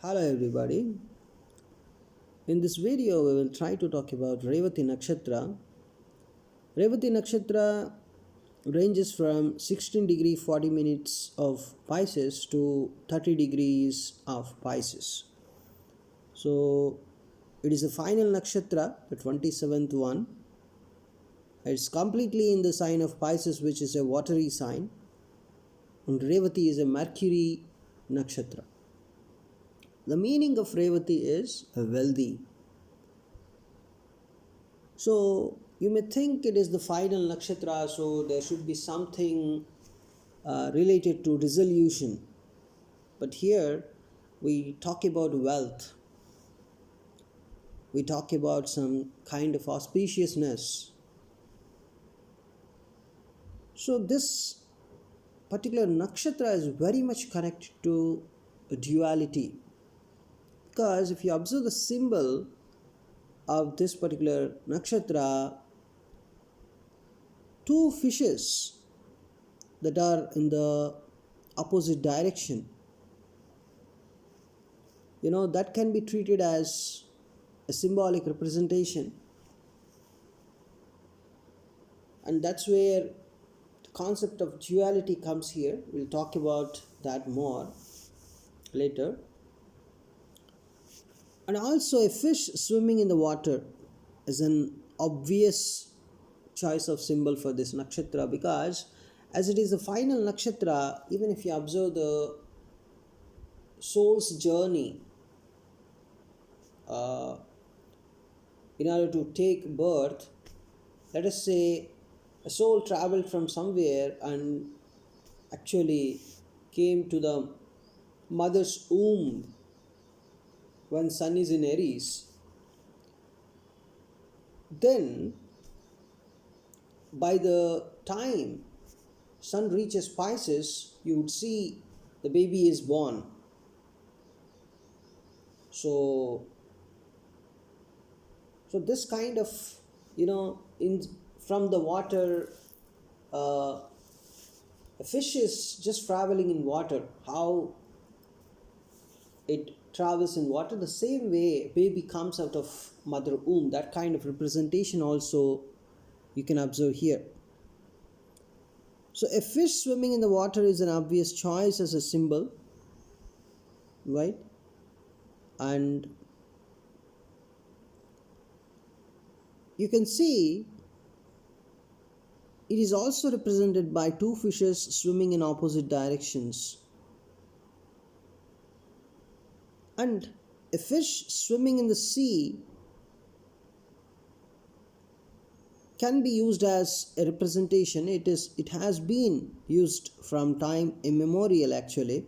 Hello everybody. In this video we will try to talk about Revati nakshatra. Revati nakshatra ranges from 16 degree 40 minutes of Pisces to 30 degrees of Pisces. So it is the final nakshatra, the 27th one. It's completely in the sign of Pisces, which is a watery sign, and Revati is a Mercury nakshatra. The meaning of Revati is wealthy. So you may think it is the final nakshatra, so there should be something related to resolution. But here we talk about wealth. We talk about some kind of auspiciousness. So this particular nakshatra is very much connected to duality. Because if you observe the symbol of this particular nakshatra, two fishes that are in the opposite direction, that can be treated as a symbolic representation, and that's where the concept of duality comes here. We'll talk about that more later. And also, a fish swimming in the water is an obvious choice of symbol for this nakshatra, because as it is the final nakshatra, even if you observe the soul's journey in order to take birth, let us say a soul traveled from somewhere and actually came to the mother's womb when sun is in Aries. Then by the time sun reaches Pisces, you would see the baby is born. So this kind of, in from the water, a fish is just traveling in water. How it travels in water, the same way baby comes out of mother womb. That kind of representation also you can observe here. So a fish swimming in the water is an obvious choice as a symbol, right? And you can see it is also represented by two fishes swimming in opposite directions. And a fish swimming in the sea can be used as a representation. It has been used from time immemorial actually,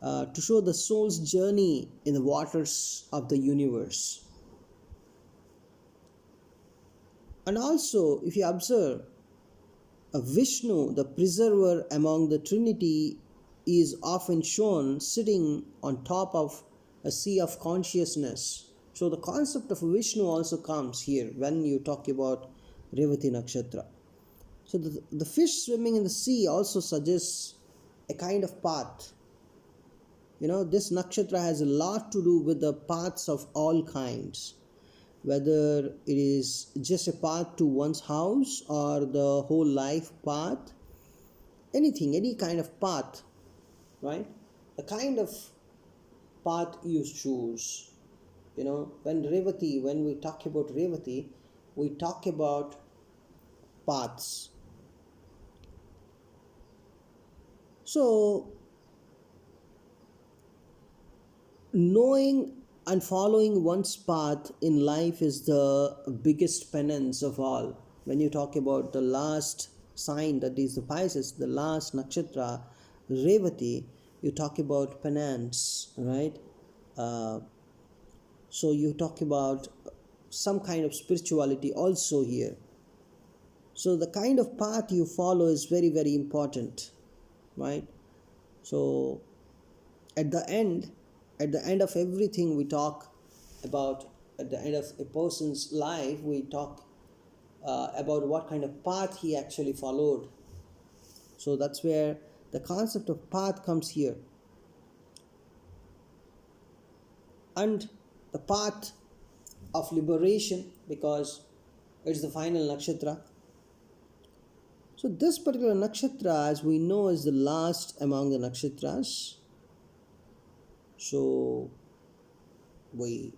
to show the soul's journey in the waters of the universe. And also, if you observe, Vishnu, the preserver among the Trinity, is often shown sitting on top of a sea of consciousness. So the concept of Vishnu also comes here when you talk about Revati nakshatra. So the fish swimming in the sea also suggests a kind of path. This nakshatra has a lot to do with the paths of all kinds, whether it is just a path to one's house or the whole life path, any kind of path, right? The kind of path you choose. When we talk about Revati, we talk about paths. So knowing and following one's path in life is the biggest penance of all. When you talk about the last sign, that is the Pisces, the last nakshatra, Revati, you talk about penance, right? So you talk about some kind of spirituality also here. So the kind of path you follow is very, very important, right? So at the end of everything we talk about, at the end of a person's life, we talk about what kind of path he actually followed. So that's where the concept of path comes here. and the path of liberation, because it's the final nakshatra. So this particular nakshatra, as we know, is the last among the nakshatras. So we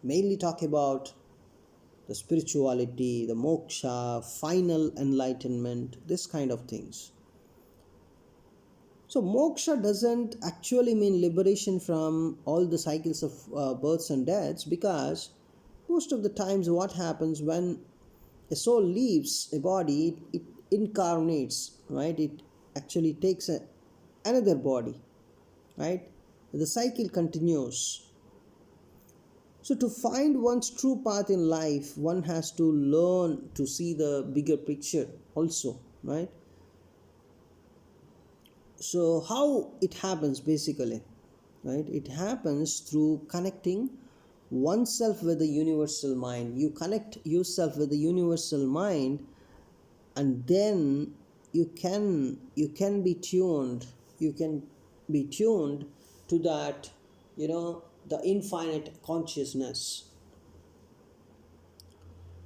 mainly talk about the spirituality, the moksha, final enlightenment, this kind of things. So moksha doesn't actually mean liberation from all the cycles of births and deaths, because most of the times what happens when a soul leaves a body, it incarnates, right? It actually takes another body, right? The cycle continues. So to find one's true path in life, one has to learn to see the bigger picture also, right? So how it happens basically, right? It happens through connecting oneself with the universal mind. You connect yourself with the universal mind, and then you can be tuned, you can be tuned to that, the infinite consciousness.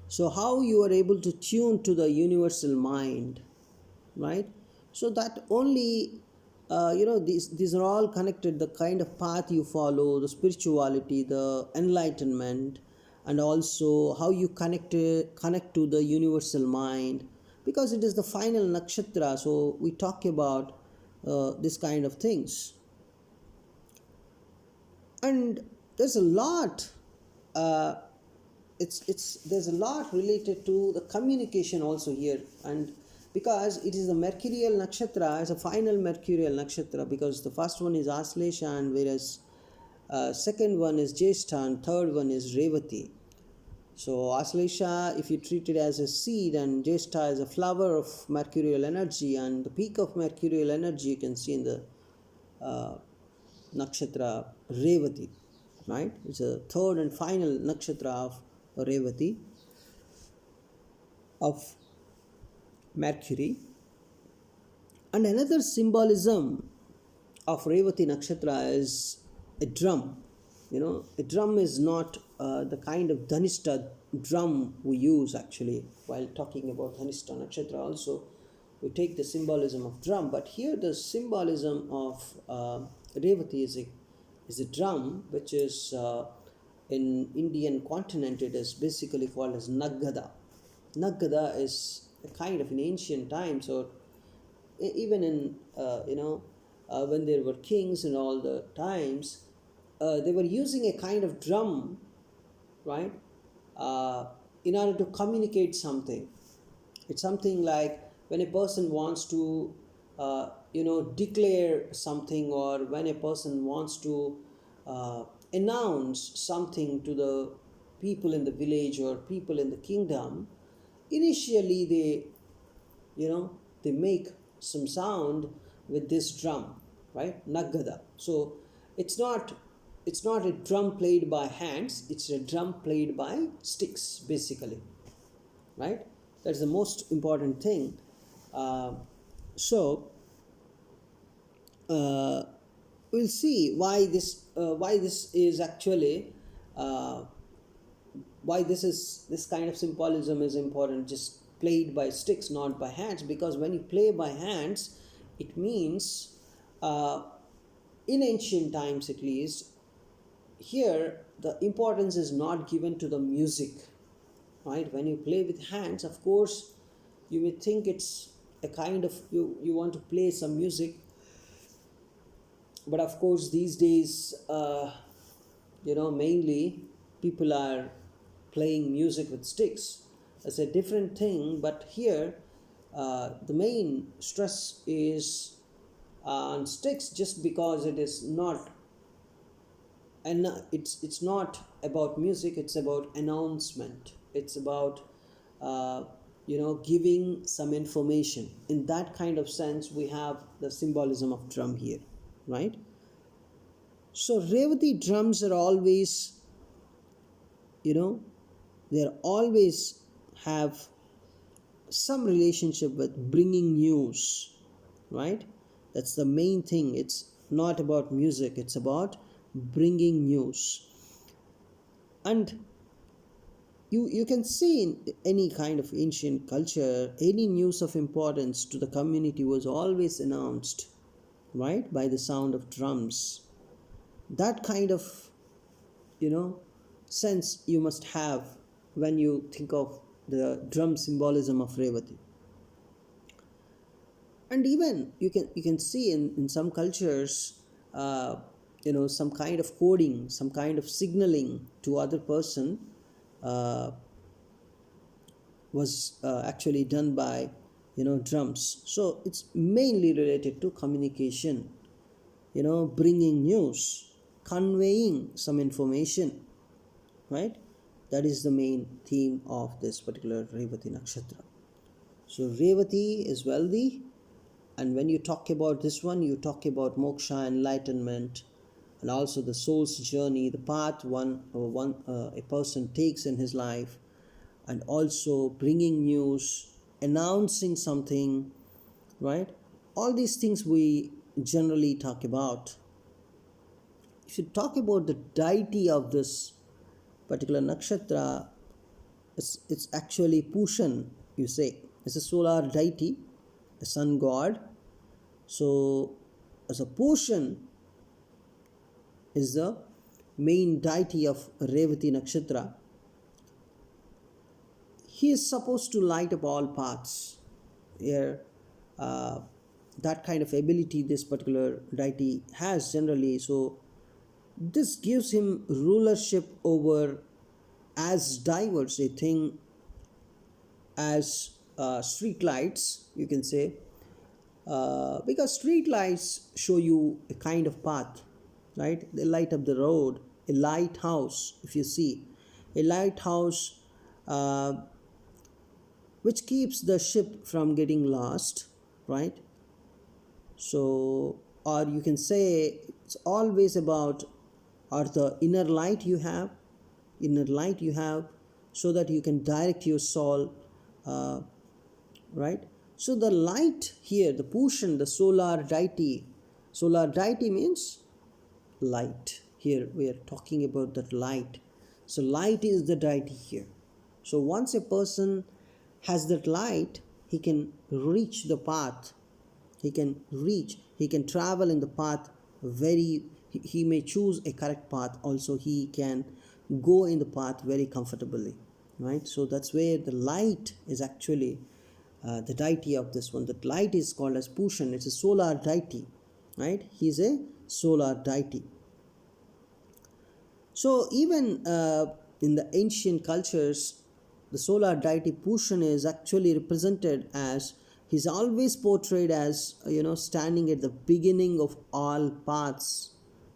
So how you are able to tune to the universal mind, right? So that only, these are all connected, the kind of path you follow, the spirituality, the enlightenment, and also how you connect to the universal mind, because it is the final nakshatra. So we talk about this kind of things. And there's a lot, uh, it's there's a lot related to the communication also here. And because it is a mercurial nakshatra, it's a final mercurial nakshatra, because the first one is Aslesha, and whereas second one is Jyeshtha, and third one is Revati. So Aslesha, if you treat it as a seed, and Jyeshtha is a flower of mercurial energy, and the peak of mercurial energy you can see in the uh, nakshatra Revati, right? It's a third and final nakshatra of Revati, of Mercury. And another symbolism of Revati nakshatra is a drum. A drum is not the kind of Dhanishta drum we use actually while talking about Dhanishta nakshatra. Also, we take the symbolism of drum, but here the symbolism of Revati is a drum, which is in Indian continent. It is basically called as Nagada. Nagada is a kind of in ancient times, or even in when there were kings and all the times, they were using a kind of drum, right, uh, in order to communicate something. It's something like when a person wants to declare something, or when a person wants to announce something to the people in the village or people in the kingdom. Initially they make some sound with this drum, right? Nagada. So it's not it's not a drum played by hands, it's a drum played by sticks basically, right? That's the most important thing. So we'll see why this is actually uh, why this kind of symbolism is important, just played by sticks, not by hands. Because when you play by hands, it means, uh, in ancient times at least, here the importance is not given to the music, right? When you play with hands, of course you may think it's a kind of, you want to play some music, but of course these days, mainly people are playing music with sticks. That's a different thing. But here, the main stress is on sticks, just because it is not, and it's not about music, it's about announcement, it's about giving some information. In that kind of sense, we have the symbolism of drum here, right? So Revati drums are always, you know they always have some relationship with bringing news, right? That's the main thing. It's not about music, it's about bringing news. And you can see in any kind of ancient culture, any news of importance to the community was always announced, right, by the sound of drums. That kind of, you know, sense you must have when you think of the drum symbolism of Revati. And even you can see in some cultures, uh, some kind of coding, some kind of signaling to other person uh, was actually done by drums. So it's mainly related to communication, bringing news, conveying some information, right? That is the main theme of this particular Revati nakshatra. So Revati is wealthy, and when you talk about this one, you talk about moksha, enlightenment, and also the soul's journey, the path a person takes in his life, and also bringing news, announcing something, right? All these things we generally talk about. If you talk about the deity of this particular nakshatra, it's actually Pushan, you say. It's a solar deity, a sun god. So, as a Pushan is the main deity of Revati nakshatra. He is supposed to light up all paths. Here, uh, that kind of ability this particular deity has generally. So, this gives him rulership over as diverse a thing as street lights, you can say, because street lights show you a kind of path, right? They light up the road. A lighthouse, if you see, a lighthouse uh, which keeps the ship from getting lost, right? So, or you can say it's always about, or the inner light you have, so that you can direct your soul, uh, right? So the light here, the Pushan, the solar deity means light. Here we are talking about that light. So light is the deity here. So once a person has that light, he can reach the path. He can travel in the path very, he may choose a correct path. Also, he can go in the path very comfortably, right? So that's where the light is actually the deity of this one. That light is called as Pushan. It's a solar deity, right? He's a solar deity. So even in the ancient cultures, the solar deity Pushan is actually represented as, he's always portrayed as standing at the beginning of all paths,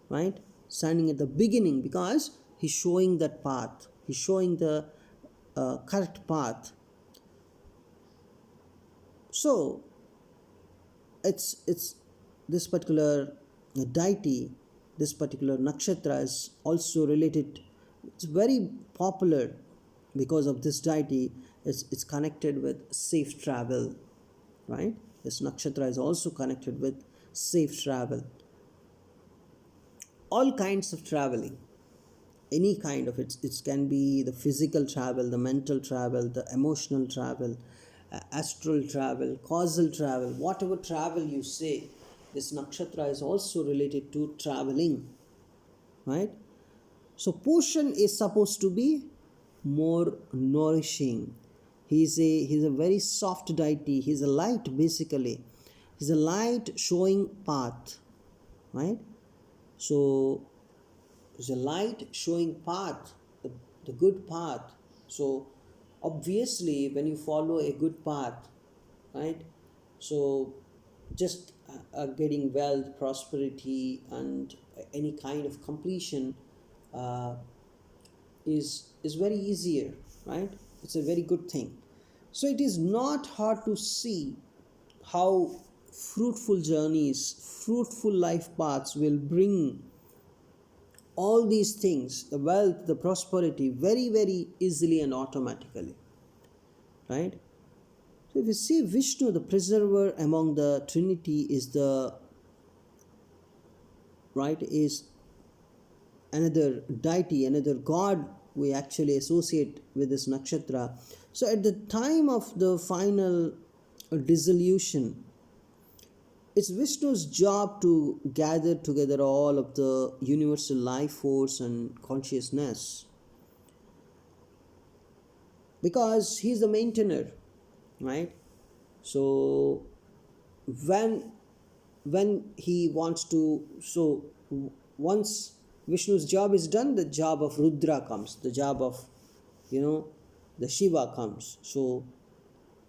right? Standing at the beginning, because he's showing that path. He's showing the correct path. So it's this particular deity, this particular nakshatra is also related. It's very popular because of this deity. It's connected with safe travel, right? This nakshatra is also connected with safe travel. All kinds of traveling, any kind of it can be the physical travel, the mental travel, the emotional travel, astral travel, causal travel, whatever travel you say, this nakshatra is also related to traveling, right? So Pushan is supposed to be more nourishing. He's a very soft deity. He's a light, basically. He's a light showing path, right? So it's a light showing path, the good path. So obviously when you follow a good path, right? So just getting wealth, prosperity, and any kind of completion uh, is very easier, right? It's a very good thing. So it is not hard to see how fruitful journeys, fruitful life paths will bring all these things, the wealth, the prosperity, very very easily and automatically, right? So if you see Vishnu, the preserver among the Trinity, is the right, is another deity, another god we actually associate with this nakshatra. So at the time of the final dissolution, it's Vishnu's job to gather together all of the universal life force and consciousness, because he's the maintainer, right? So when he wants to, once Vishnu's job is done, the job of Rudra comes, the job of, the Shiva comes. So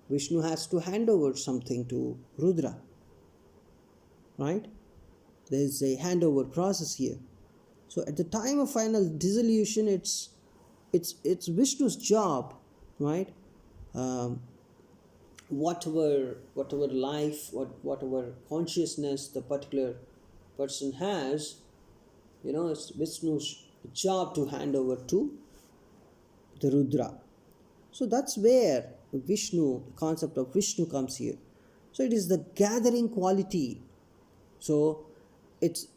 Vishnu has to hand over something to Rudra, right? There is a handover process here. So at the time of final dissolution, it's Vishnu's job, right? um, whatever life, whatever consciousness the particular person has, it's Vishnu's job to hand over to the Rudra. So that's where Vishnu, the concept of Vishnu comes here. So it is the gathering quality. So it's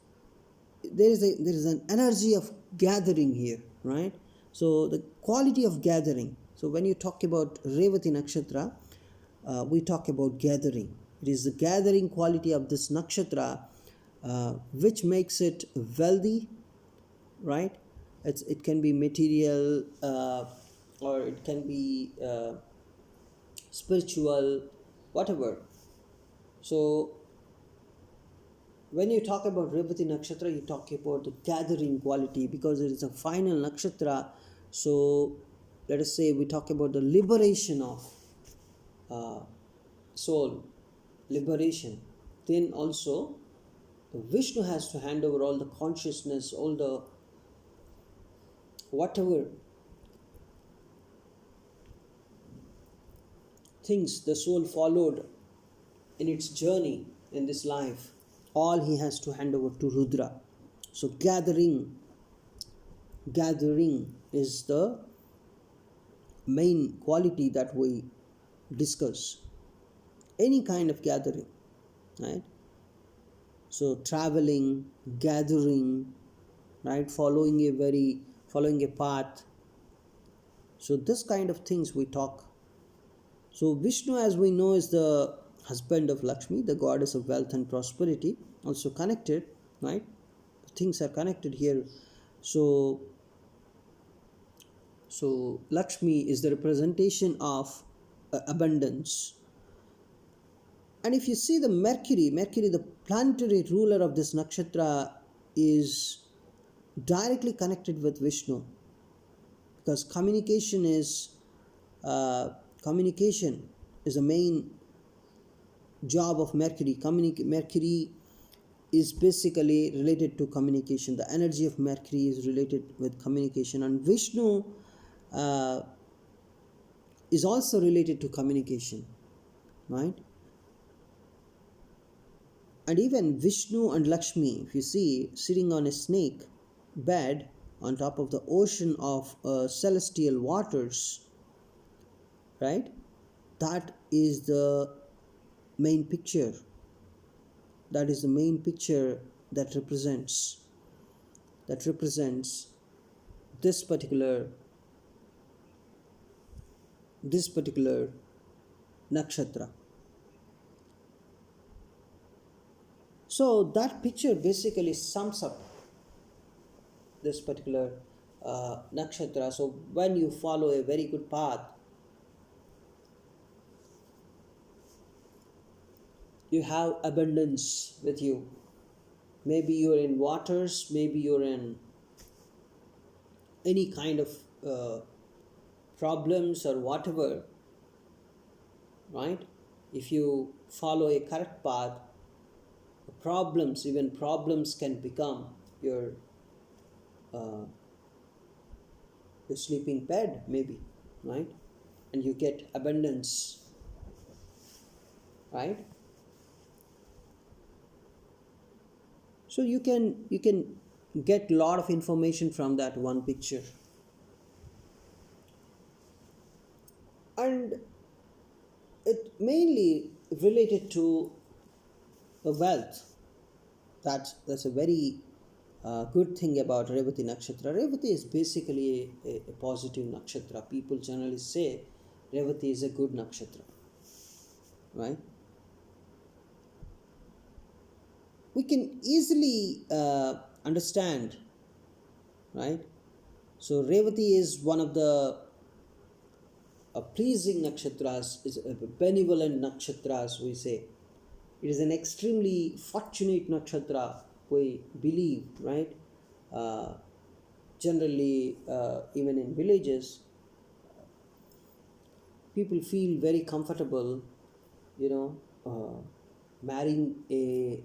there is an energy of gathering here, right? So the quality of gathering. So when you talk about Revati nakshatra, we talk about gathering. It is the gathering quality of this nakshatra which makes it wealthy, right? It can be material, or it can be spiritual, whatever. So when you talk about Revati nakshatra, you talk about the gathering quality, because it is a final nakshatra. So let us say we talk about the liberation of soul, liberation. Then also Vishnu has to hand over all the consciousness, all the whatever things the soul followed in its journey in this life, all he has to hand over to Rudra. So gathering is the main quality that we discuss. Any kind of gathering, right? So traveling, gathering, right? Following a path. So this kind of things we talk. So Vishnu, as we know, is the husband of Lakshmi, the goddess of wealth and prosperity, also connected, right? Things are connected here. So Lakshmi is the representation of abundance. And if you see the Mercury, the planetary ruler of this nakshatra, is directly connected with Vishnu, because communication is the main job of Mercury. Mercury is basically related to communication. The energy of Mercury is related with communication, and Vishnu is also related to communication, right? And even Vishnu and Lakshmi, if you see, sitting on a snake bed on top of the ocean of celestial waters, right? That is the main picture. That is the main picture that represents this particular nakshatra. So that picture basically sums up this particular nakshatra. So when you follow a very good path, you have abundance with you. Maybe you're in waters, maybe you're in any kind of problems or whatever, right? If you follow a correct path, even problems can become your sleeping bed, maybe, right? And you get abundance, right? So you can get a lot of information from that one picture. And it mainly related to wealth. That's a very good thing about Revati nakshatra. Revati is basically a positive nakshatra. People generally say Revati is a good nakshatra, right? We can easily understand, right? So Revati is one of the pleasing nakshatras, is a benevolent nakshatras, we say. It is an extremely fortunate nakshatra, we believe, right? Uh, Generally, even in villages, people feel very comfortable, you know, marrying a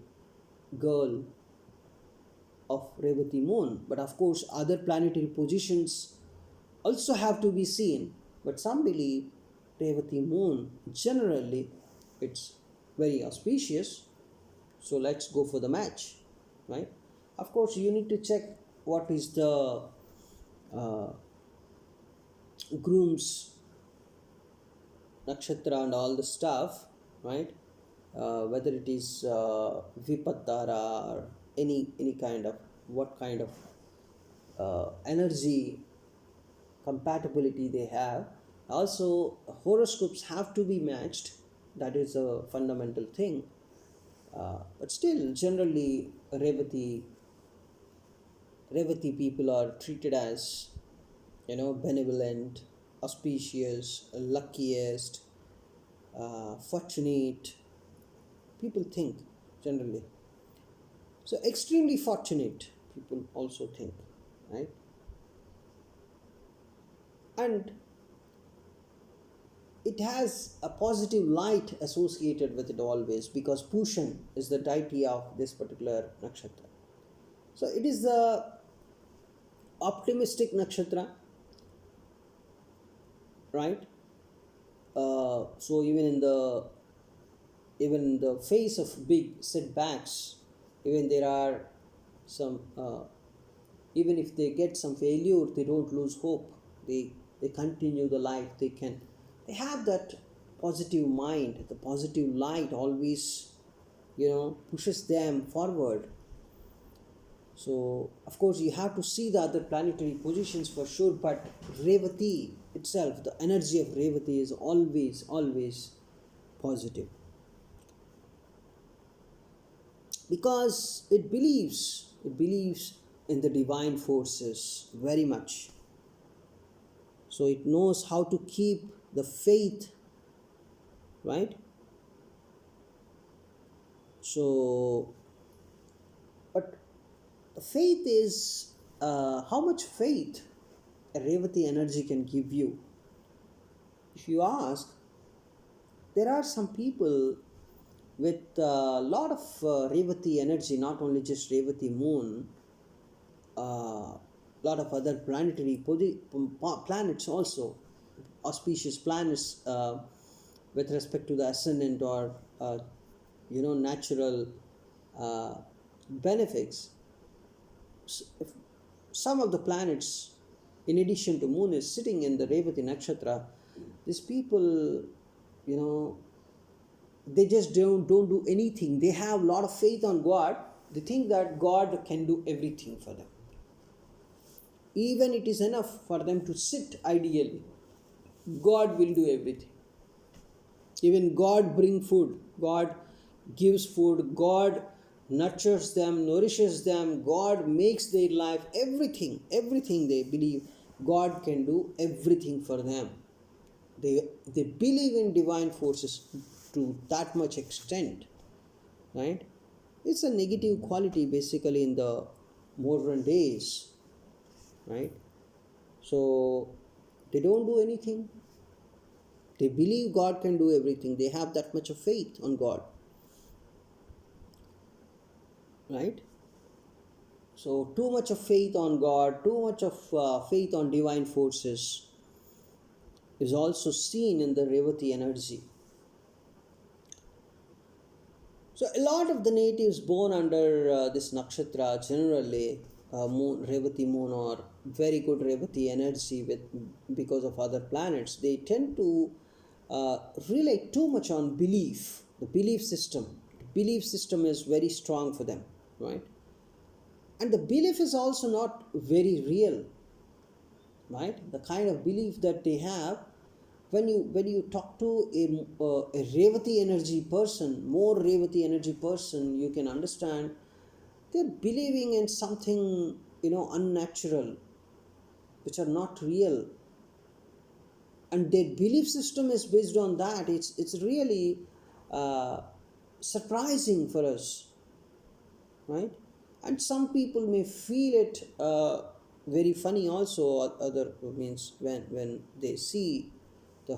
girl of Revati moon. But of course, other planetary positions also have to be seen. But some believe Revati moon generally it's very auspicious. So let's go for the match, right? Of course, you need to check what is the uh, groom's nakshatra and all the stuff, right? Whether it is Vipattara or any kind of what kind of energy compatibility they have. Also, horoscopes have to be matched. That is a fundamental thing. But still, generally, Revati people are treated as, benevolent, auspicious, luckiest, fortunate. People think generally. So extremely fortunate. People also think, right? And it has a positive light associated with it always because Pushan is the deity of this particular nakshatra. So it is the optimistic nakshatra, right? So even in the face of big setbacks, even there are some even if they get some failure, they don't lose hope. They continue the life. They have that positive mind. The positive light always pushes them forward. So of course you have to see the other planetary positions for sure, but Revati itself, the energy of Revati is always positive because it believes in the divine forces very much. So it knows how to keep the faith, right? So, but the faith is how much faith a Revati energy can give you. If you ask, there are some people with a lot of Revati energy, not only just Revati moon, lot of other planetary planets also, auspicious planets with respect to the ascendant or natural uh, benefits. If some of the planets, in addition to moon, is sitting in the Revati nakshatra, these people, you know, they just don't do anything. They have a lot of faith on God. They think that God can do everything for them. Even it is enough for them to sit ideally. God will do everything. Even God bring food. God gives food. God nurtures them, nourishes them. God makes their life everything they believe. God can do everything for them. They believe in divine forces to that much extent, right? It's a negative quality basically in the modern days, right? So they don't do anything. They believe God can do everything. They have that much of faith on God, right? So too much of faith on God, too much of faith on divine forces is also seen in the Revati energy. So a lot of the natives born under this nakshatra generally Revati moon or very good Revati energy with because of other planets, they tend to rely too much on belief. The belief system is very strong for them, right? And the belief is also not very real, right? The kind of belief that they have, when you talk to a Revati energy person, more Revati energy person, you can understand they're believing in something, unnatural, which are not real, and their belief system is based on that. It's really uh, surprising for us, right? And some people may feel it very funny also. Other means when they see the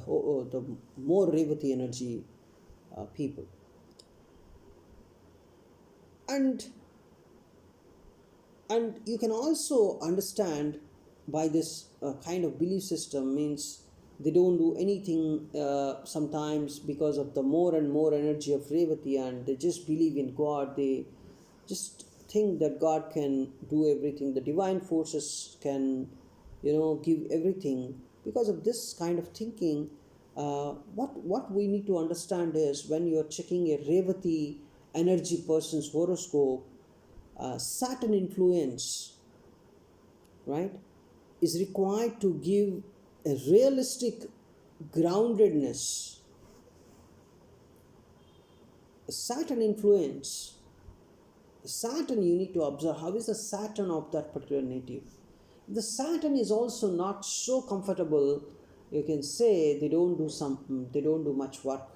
more Revati energy people. And and you can also understand by this kind of belief system means they don't do anything sometimes because of the more and more energy of Revati, and they just believe in God. They just think that God can do everything, the divine forces can, give everything. Because of this kind of thinking, what we need to understand is when you are checking a Revati energy person's horoscope, Saturn influence, right, is required to give a realistic groundedness. A Saturn influence, the Saturn, you need to observe how is the Saturn of that particular native. The Saturn is also not so comfortable. You can say they don't do much work.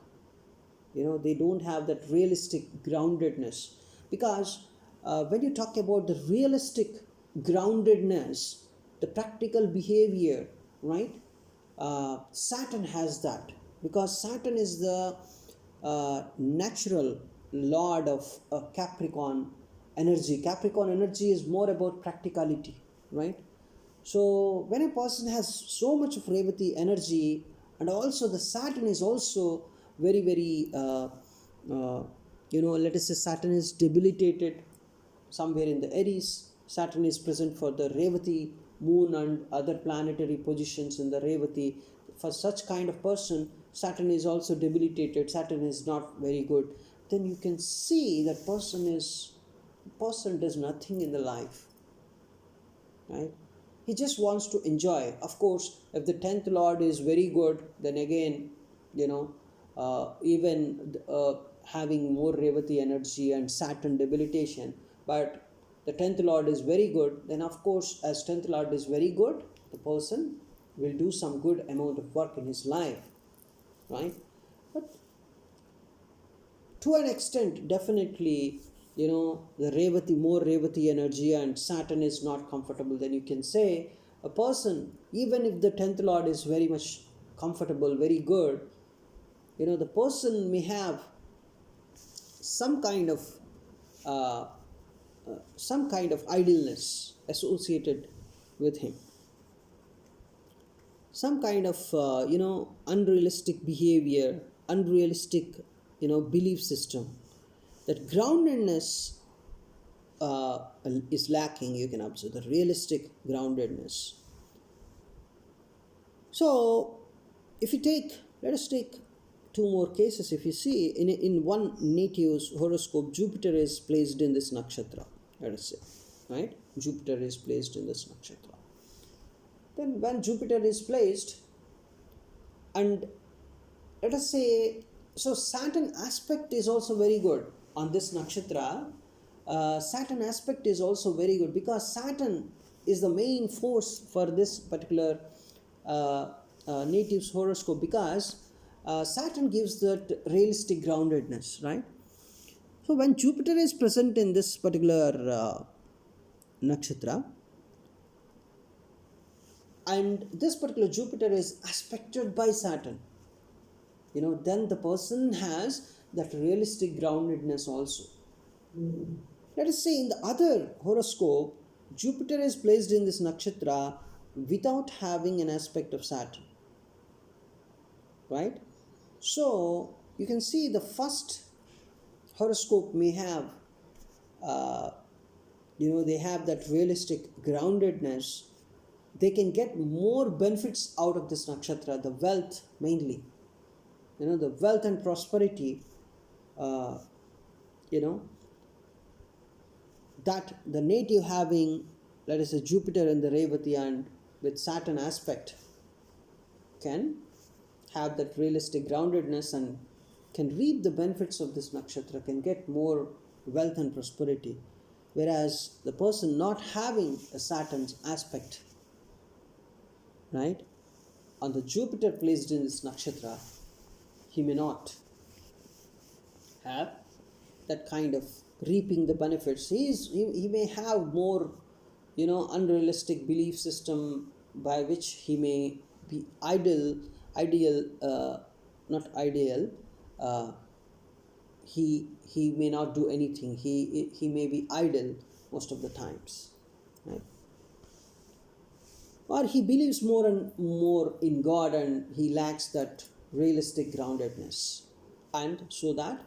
They don't have that realistic groundedness, because when you talk about the realistic groundedness, the practical behavior, right, Saturn has that, because Saturn is the natural lord of Capricorn energy is more about practicality, right? So when a person has so much of Revati energy, and also the Saturn is also very, very, let us say Saturn is debilitated somewhere in the Aries. Saturn is present for the Revati, Moon and other planetary positions in the Revati. For such kind of person, Saturn is also debilitated. Saturn is not very good. Then you can see that person does nothing in the life, right? He just wants to enjoy. Of course, if the 10th lord is very good, then again, you know even having more Revati energy and Saturn debilitation, but the 10th lord is very good, then of course, as 10th lord is very good, the person will do some good amount of work in his life, right? But to an extent, definitely, the Revati, more Revati energy and Saturn is not comfortable, then you can say a person, even if the 10th lord is very much comfortable, very good, the person may have some kind of uh, some kind of idleness associated with him, some kind of unrealistic behavior, unrealistic belief system. That groundedness is lacking. You can observe the realistic groundedness. So if you take, let us take two more cases. If you see in one native's horoscope, Jupiter is placed in this nakshatra, let us say, right? Jupiter is placed in this nakshatra. Then when Jupiter is placed, and let us say, so Saturn aspect is also very good on this nakshatra. Saturn aspect is also very good, because Saturn is the main force for this particular native's horoscope, because Saturn gives that realistic groundedness, right? So when Jupiter is present in this particular nakshatra, and this particular Jupiter is aspected by Saturn, then the person has that realistic groundedness also. Let us say in the other horoscope, Jupiter is placed in this nakshatra without having an aspect of Saturn, right? So you can see the first horoscope may have, they have that realistic groundedness. They can get more benefits out of this nakshatra, the wealth mainly, the wealth and prosperity, uh, you know that the native having, let us say, Jupiter in the Revati and with Saturn aspect can have that realistic groundedness and can reap the benefits of this nakshatra, can get more wealth and prosperity. Whereas the person not having a Saturn's aspect, right, on the Jupiter placed in this nakshatra, he may not have that kind of reaping the benefits. He may have more, unrealistic belief system by which he may be ideal, not ideal. Uh, he may not do anything. He may be idle most of the times, right? Or he believes more and more in God and he lacks that realistic groundedness, and so that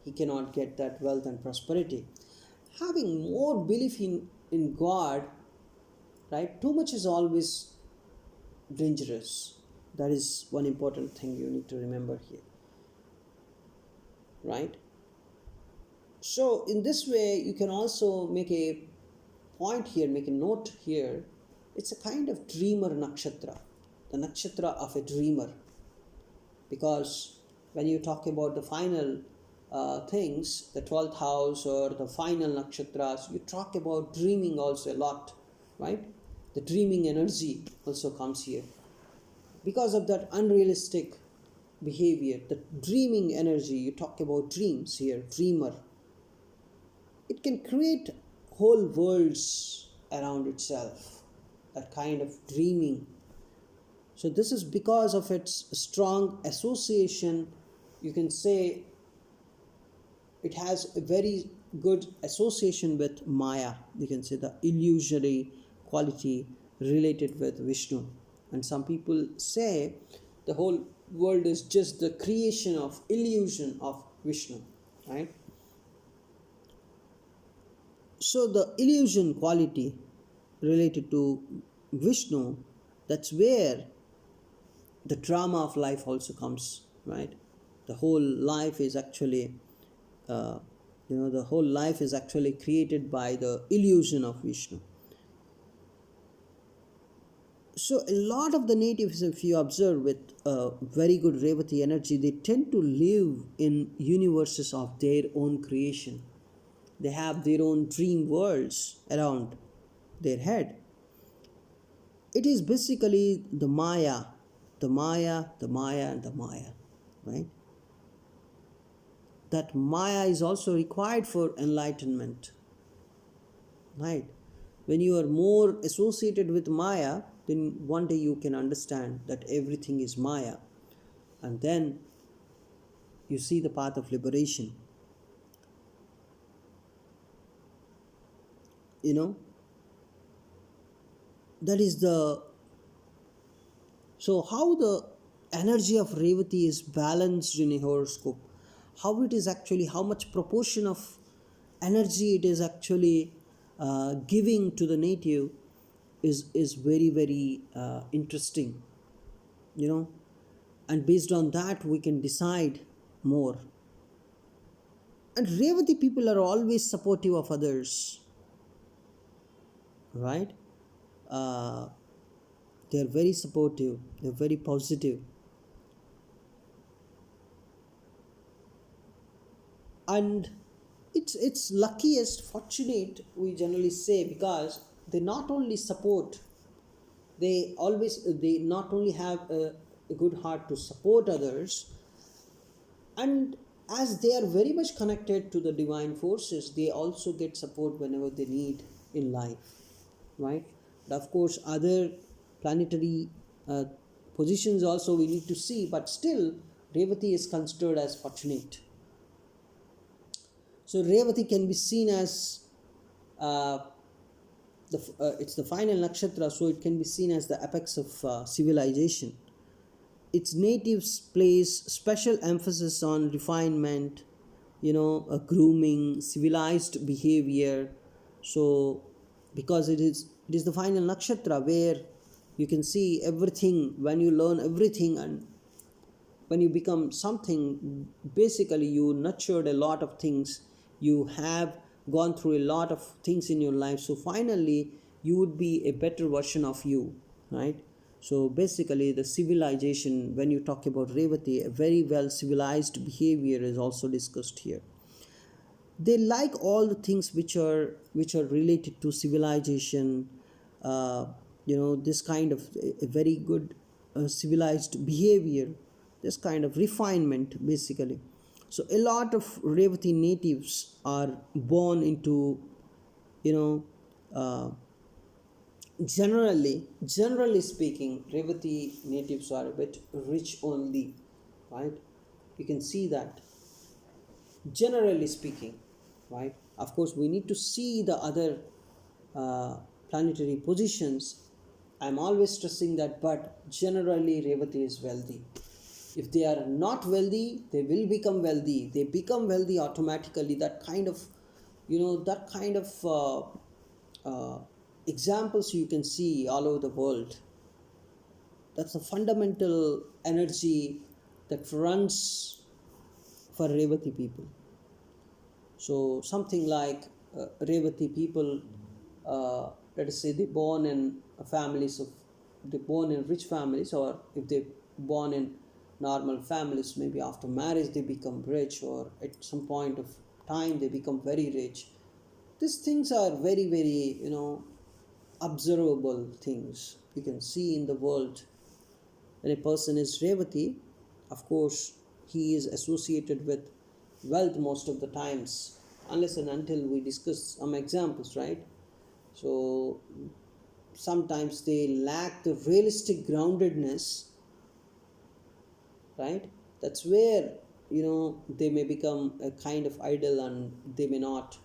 he cannot get that wealth and prosperity. Having more belief in God, right? Too much is always dangerous. That is one important thing you need to remember here, right? So in this way, you can also make a point here, make a note here. It's a kind of dreamer nakshatra, the nakshatra of a dreamer. Because when you talk about the final things, the 12th house or the final nakshatras, you talk about dreaming also a lot, right? The dreaming energy also comes here. Because of that unrealistic behavior, the dreaming energy, you talk about dreams here, dreamer. It can create whole worlds around itself, that kind of dreaming. So this is because of its strong association. You can say it has a very good association with Maya. You can say the illusory quality related with Vishnu. And some people say the whole world is just the creation of illusion of Vishnu, right? So the illusion quality related to Vishnu, that's where the drama of life also comes, right? The whole life is actually, the whole life is actually created by the illusion of Vishnu. So a lot of the natives, if you observe with very good Revati energy, they tend to live in universes of their own creation. They have their own dream worlds around their head. It is basically the Maya, the Maya, the Maya, and the Maya, right? That Maya is also required for enlightenment, right? When you are more associated with Maya, then one day you can understand that everything is Maya, and then you see the path of liberation. That is so how the energy of Revati is balanced in a horoscope, how it is actually, how much proportion of energy it is actually giving to the native is very, very interesting, and based on that we can decide more. And Revati people are always supportive of others, right? uh, they're very supportive, they're very positive, and it's luckiest, fortunate, we generally say, because they not only support, they not only have a good heart to support others, and as they are very much connected to the divine forces, they also get support whenever they need in life, right? But of course other planetary positions also we need to see, but still Revati is considered as fortunate. So Revati can be seen as uh, it's the final nakshatra, so it can be seen as the apex of civilization. Its natives place special emphasis on refinement, grooming, civilized behavior. So because it is the final nakshatra where you can see everything, when you learn everything and when you become something, basically you nurtured a lot of things, you have gone through a lot of things in your life, so finally you would be a better version of you, right? So basically the civilization, when you talk about Revati, a very well civilized behavior is also discussed here. They like all the things which are related to civilization, uh, this kind of a very good civilized behavior, this kind of refinement basically. So a lot of Revati natives are born into, you know uh, generally speaking, Revati natives are a bit rich only, right? You can see that, generally speaking, right? Of course we need to see the other uh, planetary positions. I'm always stressing that, but generally Revati is wealthy. If they are not wealthy, they will become wealthy. They become wealthy automatically. That kind of, that kind of uh, examples you can see all over the world. That's a fundamental energy that runs for Revati people. So something like Revati people, let us say they born in rich families, or if they born in normal families, maybe after marriage they become rich, or at some point of time they become very rich. These things are very, very, observable things you can see in the world. When a person is Revati, of course, he is associated with wealth most of the times, unless and until we discuss some examples, right? So sometimes they lack the realistic groundedness, right? That's where, they may become a kind of idol and they may not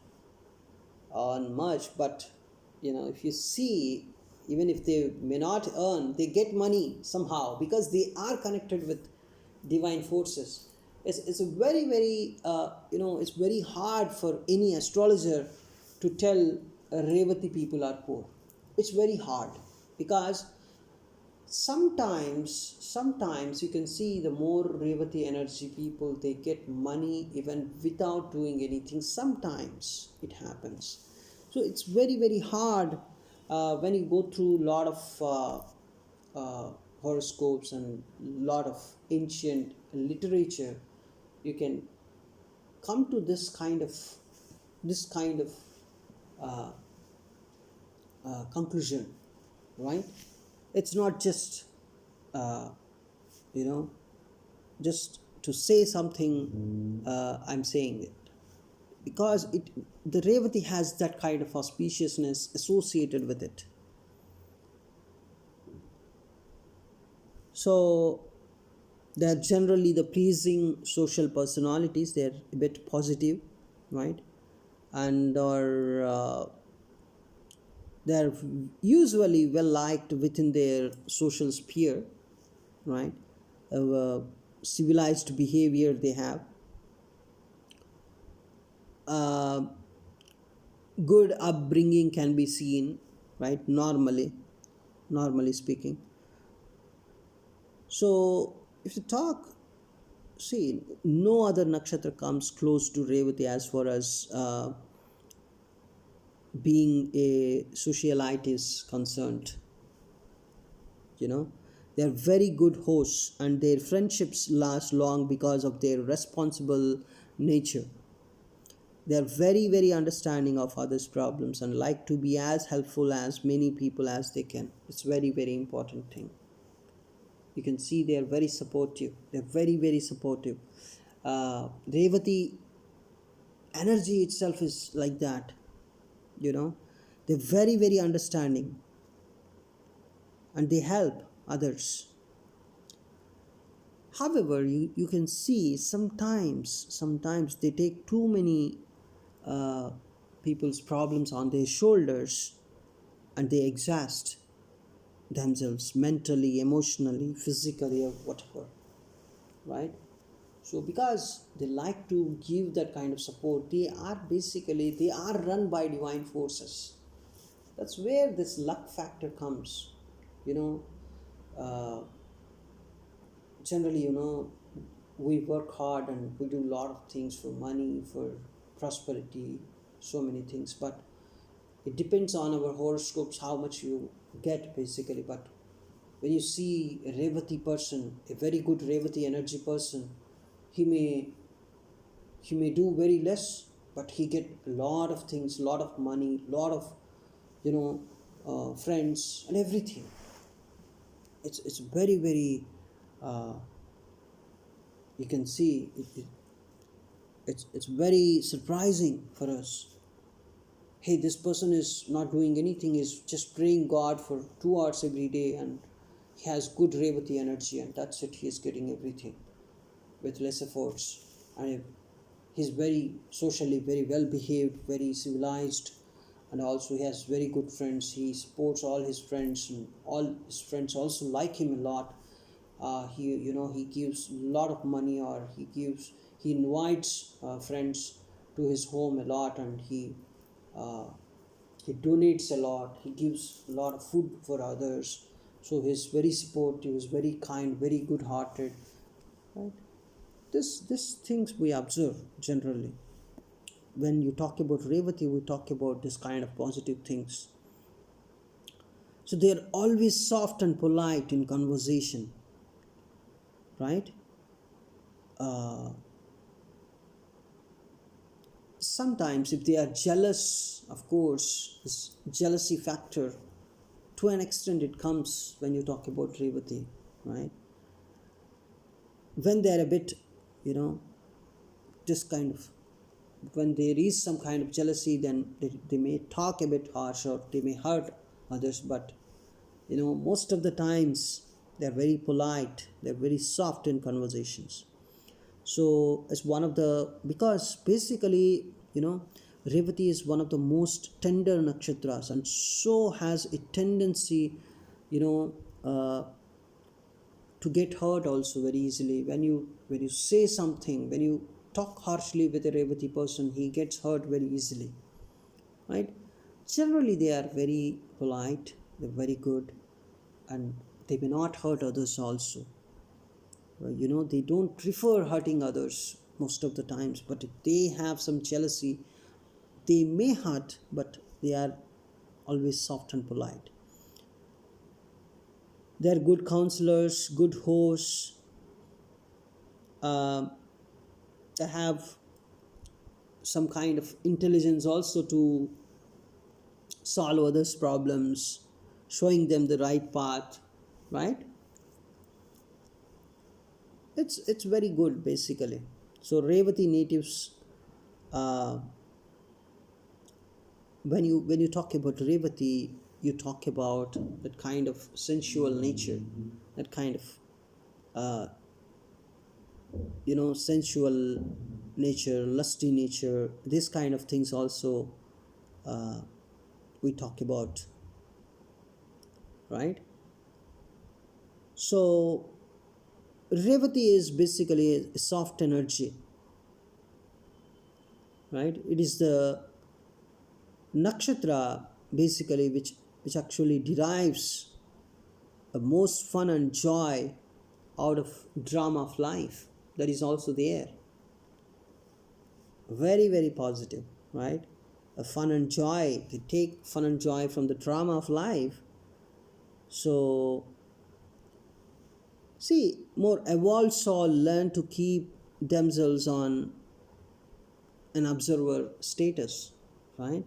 earn much, but if you see, even if they may not earn, they get money somehow because they are connected with divine forces. It's a very, very, it's very hard for any astrologer to tell Revati people are poor. It's very hard because sometimes you can see the more Revati energy people, they get money even without doing anything. Sometimes it happens. So it's very, very hard when you go through a lot of horoscopes and lot of ancient literature. You can come to this kind of uh, conclusion, right? It's not just uh, you know just to say something. I'm saying it because the Revati has that kind of auspiciousness associated with it. So they're generally the pleasing social personalities. They're a bit positive, right? And are they're usually well liked within their social sphere, right? Civilized behavior they have, uh, good upbringing can be seen, right? Normally speaking. So if you talk, see, no other nakshatra comes close to Revati as far as being a socialite is concerned. you know they're very good hosts, and their friendships last long because of their responsible nature. They're very, very understanding of others' problems and like to be as helpful as many people as they can. It's very, very important thing. You can see they're very supportive. They're very, very supportive. Revati energy itself is like that. you know they're very, very understanding, and they help others. However, you can see sometimes they take too many uh, people's problems on their shoulders, and they exhaust themselves mentally, emotionally, physically, or whatever, right? So because they like to give that kind of support, they are run by divine forces. That's where this luck factor comes. you know uh, Generally, we work hard and we do a lot of things for money, for prosperity, so many things. But it depends on our horoscopes how much you get basically. But when you see a Revati person, a very good Revati energy person, he may he may do very less, but he get a lot of things, lot of money, lot of you know friends and everything. It's very very uh, you can see it's very surprising for us. Hey, this person is not doing anything, is just praying God for 2 hours every day, and he has good Revati energy, and that's it, he is getting everything with less efforts. And he's very socially very well behaved, very civilized, and also he has very good friends. He supports all his friends, and all his friends also like him a lot. He gives a lot of money, or he invites friends to his home a lot, and uh, he donates a lot, he gives a lot of food for others. So he's very supportive, he's very kind, very good hearted, right? This things we observe generally. When you talk about Revati, we talk about this kind of positive things. So they are always soft and polite in conversation, right? uh, Sometimes if they are jealous, of course this jealousy factor, to an extent it comes when you talk about Revati, right? When they're a bit, you know this kind of, when there is some kind of jealousy, then they may talk a bit harsh, or they may hurt others. But most of the times they're very polite, they're very soft in conversations. So it's one of the, because basically, Revati is one of the most tender nakshatras, and so has a tendency, you know uh, to get hurt also very easily. When you say something, when you talk harshly with a Revati person, he gets hurt very easily, right? Generally they are very polite, they're very good, and they may not hurt others also. They don't prefer hurting others most of the times, but if they have some jealousy, they may hurt, but they are always soft and polite. They are good counselors, good hosts. uh, they have some kind of intelligence also to solve others problems, showing them the right path, right? It's very good basically. So Revati natives, uh, when you talk about Revati, you talk about that kind of sensual nature, that kind of uh, sensual nature, lusty nature. This kind of things also uh, we talk about, right? So Revati is basically a soft energy, right? It is the nakshatra basically which actually derives the most fun and joy out of drama of life. That is also there. Very very positive, right? A fun and joy, they take fun and joy from the drama of life. So see, more evolved soul learn to keep themselves on an observer status, right?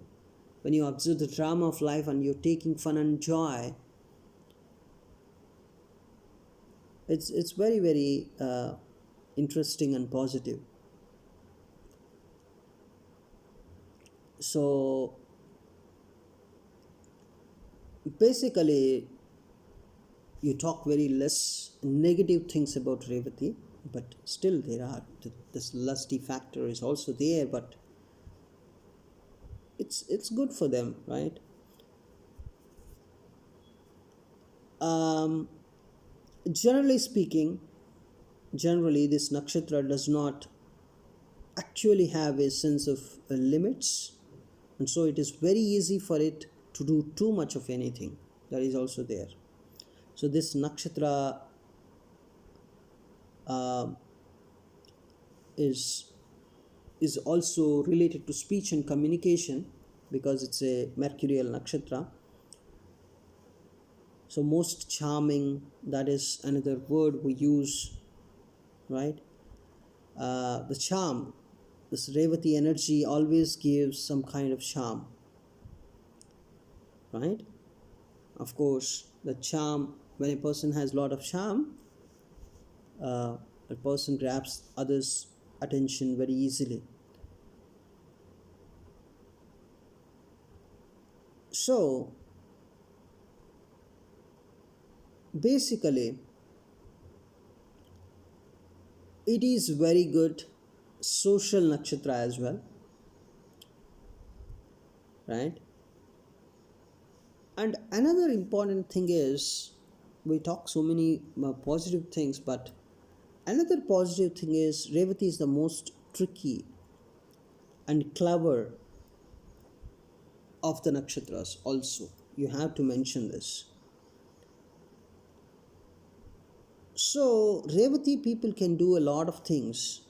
When you observe the drama of life and you're taking fun and joy, it's very very interesting and positive. So basically you talk very less negative things about Revati, but still there are this lusty factor is also there, but it's good for them, right? um, Generally speaking, generally this nakshatra does not actually have a sense of limits, and so it is very easy for it to do too much of anything. That is also there. So this nakshatra uh, is is also related to speech and communication because it's a mercurial nakshatra. So most charming, that is another word we use, right? The charm, this Revati energy always gives some kind of charm, right? Of course, the charm, when a person has a lot of charm, a person grabs others' attention very easily. So, basically, it is very good social nakshatra as well, right? And another important thing is, we talk so many positive things, but another positive thing is Revati is the most tricky and clever of the nakshatras also. You have to mention this. So, Revati people can do a lot of things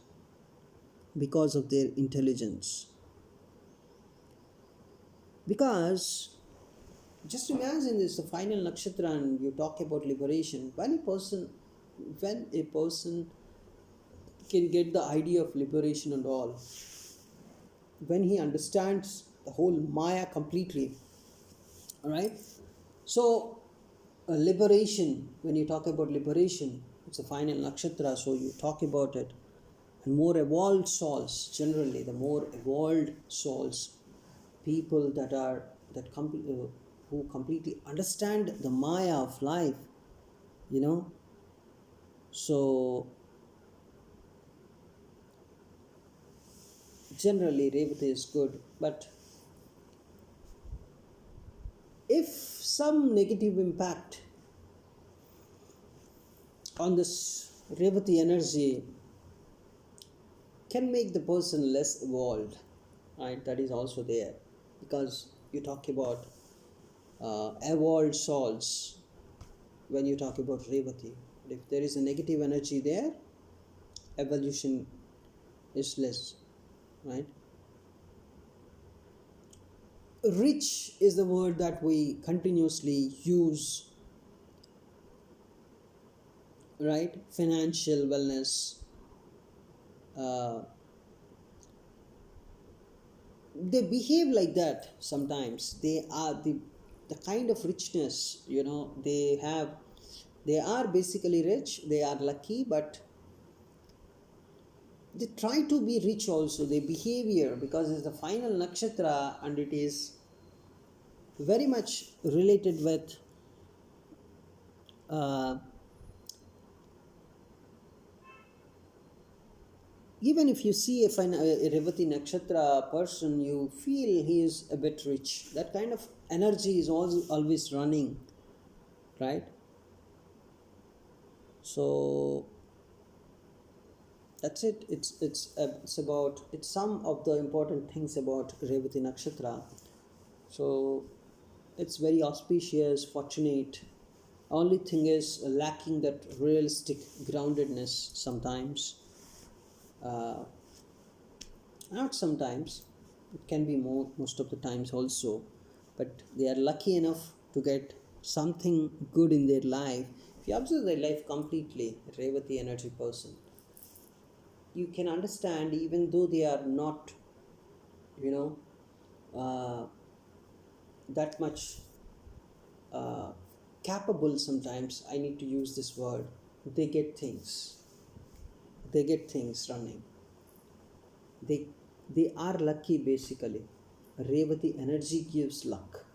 because of their intelligence. Because just imagine this, the final nakshatra, and you talk about liberation. When a person can get the idea of liberation and all, when he understands the whole Maya completely, all right? So, liberation, when you talk about liberation, it's a final nakshatra, so you talk about it. And more evolved souls, generally, the more evolved souls, people who completely understand the Maya of life, you know. So, generally, Revati is good, but if some negative impact on this Revati energy can make the person less evolved, right? That is also there, because you talk about evolved souls when you talk about Revati. If there is a negative energy there, evolution is less, right? Rich is the word that we continuously use, right? Financial wellness. Uh, they behave like that sometimes. They are the kind of richness, they are basically rich, they are lucky, but they try to be rich also. Their behavior, because it's the final nakshatra and it is very much related with uh, even if you see a Revati nakshatra person, you feel he is a bit rich. That kind of energy is always running, right? So that's it. It's some of the important things about Revati nakshatra. So it's very auspicious, fortunate. Only thing is lacking that realistic groundedness sometimes. Uh, Not sometimes, it can be most of the times also, but they are lucky enough to get something good in their life. If you observe their life completely, Revati energy person, you can understand, even though they are not, you know, uh, that much uh, capable. Sometimes I need to use this word. They get things. They get things running. They they are lucky basically. Revati energy gives luck.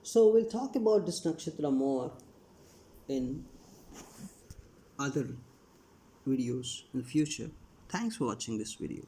So we'll talk about this nakshatra more in other videos in the future. Thanks for watching this video.